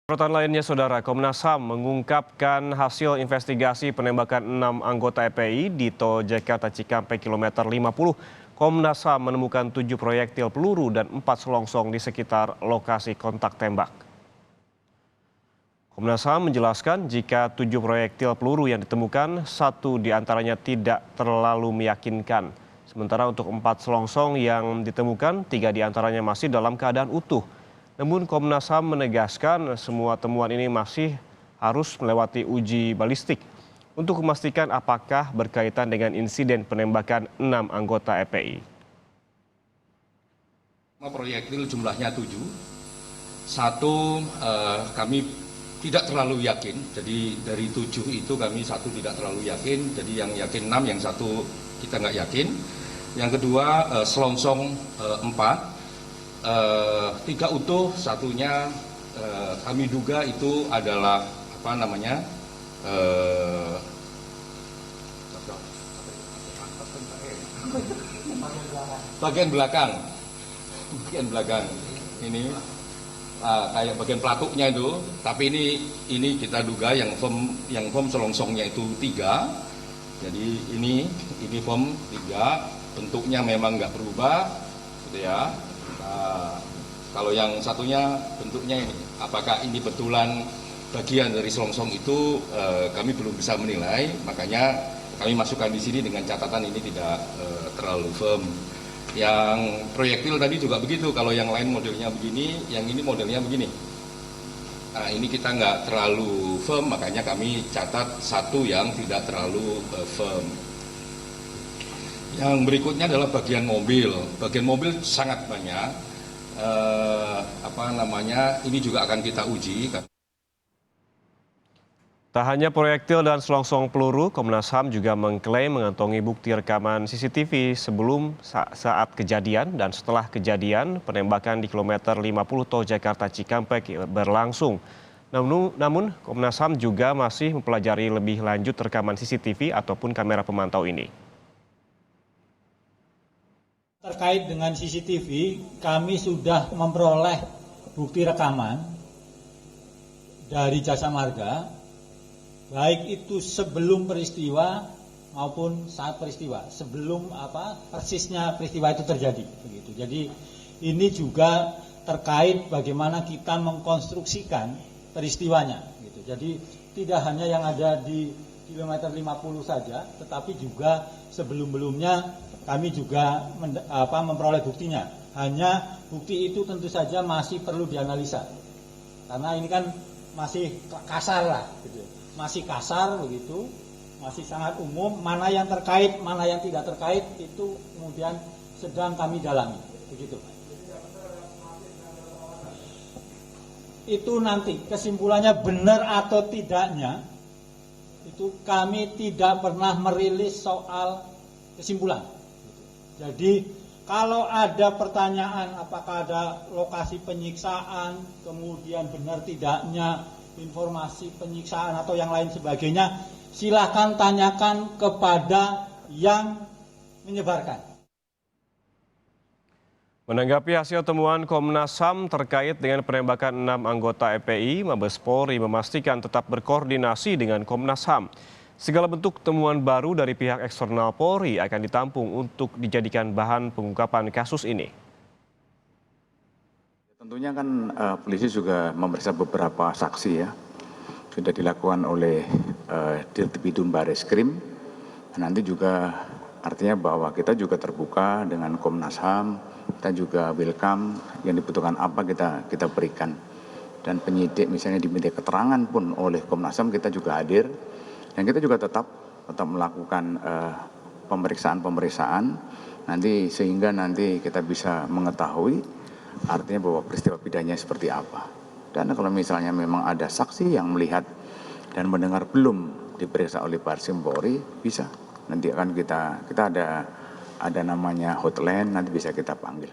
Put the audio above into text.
Sorotan lainnya, Saudara, Komnas HAM mengungkapkan hasil investigasi penembakan 6 anggota FPI di Tol Jakarta Cikampek kilometer 50. Komnas HAM menemukan 7 proyektil peluru dan 4 selongsong di sekitar lokasi kontak tembak. Komnas HAM menjelaskan jika 7 proyektil peluru yang ditemukan, 1 diantaranya tidak terlalu meyakinkan. Sementara untuk 4 selongsong yang ditemukan, 3 diantaranya masih dalam keadaan utuh. Namun Komnas HAM menegaskan semua temuan ini masih harus melewati uji balistik untuk memastikan apakah berkaitan dengan insiden penembakan 6 anggota FPI. Proyektil jumlahnya 7. Satu kami tidak terlalu yakin, jadi dari 7 itu kami 1 tidak terlalu yakin, jadi yang yakin 6, yang 1 kita nggak yakin. Yang kedua selongsong 4. 3 utuh, 1-nya kami duga itu adalah bagian belakang ini kayak bagian pelatuknya itu, tapi ini kita duga yang firm selongsongnya itu 3. Jadi ini firm 3, bentuknya memang nggak berubah gitu ya. Kalau yang satunya bentuknya ini, apakah ini betulan bagian dari selongsong itu kami belum bisa menilai, makanya kami masukkan di sini dengan catatan ini tidak terlalu firm. Yang proyektil tadi juga begitu, kalau yang lain modelnya begini, yang ini modelnya begini. Nah, ini kita nggak terlalu firm, makanya kami catat 1 yang tidak terlalu firm. Yang berikutnya adalah bagian mobil. Bagian mobil sangat banyak. Ini juga akan kita uji. Tak hanya proyektil dan selongsong peluru, Komnas HAM juga mengklaim mengantongi bukti rekaman CCTV sebelum, saat kejadian dan setelah kejadian penembakan di kilometer 50 Tol Jakarta Cikampek berlangsung. Namun Komnas HAM juga masih mempelajari lebih lanjut rekaman CCTV ataupun kamera pemantau ini. Terkait dengan CCTV, kami sudah memperoleh bukti rekaman dari Jasa Marga, baik itu sebelum peristiwa maupun saat peristiwa, sebelum persisnya peristiwa itu terjadi. Begitu. Jadi ini juga terkait bagaimana kita mengkonstruksikan peristiwanya. Gitu. Jadi tidak hanya yang ada di kilometer 50 saja, tetapi juga sebelum-belumnya kami juga memperoleh buktinya. Hanya bukti itu tentu saja masih perlu dianalisa. Karena ini kan masih kasar lah. Gitu. Masih kasar begitu, masih sangat umum. Mana yang terkait, mana yang tidak terkait, itu kemudian sedang kami dalami. Begitu. Itu nanti kesimpulannya benar atau tidaknya, itu kami tidak pernah merilis soal kesimpulan. Jadi kalau ada pertanyaan apakah ada lokasi penyiksaan, kemudian benar tidaknya informasi penyiksaan atau yang lain sebagainya, silahkan tanyakan kepada yang menyebarkan. Menanggapi hasil temuan Komnas HAM terkait dengan penembakan 6 anggota FPI, Mabes Polri memastikan tetap berkoordinasi dengan Komnas HAM. Segala bentuk temuan baru dari pihak eksternal Polri akan ditampung untuk dijadikan bahan pengungkapan kasus ini. Tentunya kan polisi juga memeriksa beberapa saksi ya. Sudah dilakukan oleh Dirtipidum Bareskrim. Nanti juga artinya bahwa kita juga terbuka dengan Komnas HAM, kita juga welcome yang dibutuhkan apa kita berikan. Dan penyidik misalnya diminta keterangan pun oleh Komnas HAM kita juga hadir. Dan kita juga tetap melakukan pemeriksaan nanti sehingga nanti kita bisa mengetahui artinya bahwa peristiwa pidananya seperti apa. Dan kalau misalnya memang ada saksi yang melihat dan mendengar belum diperiksa oleh Bareskrim Polri, bisa nanti akan kita ada namanya hotline, nanti bisa kita panggil.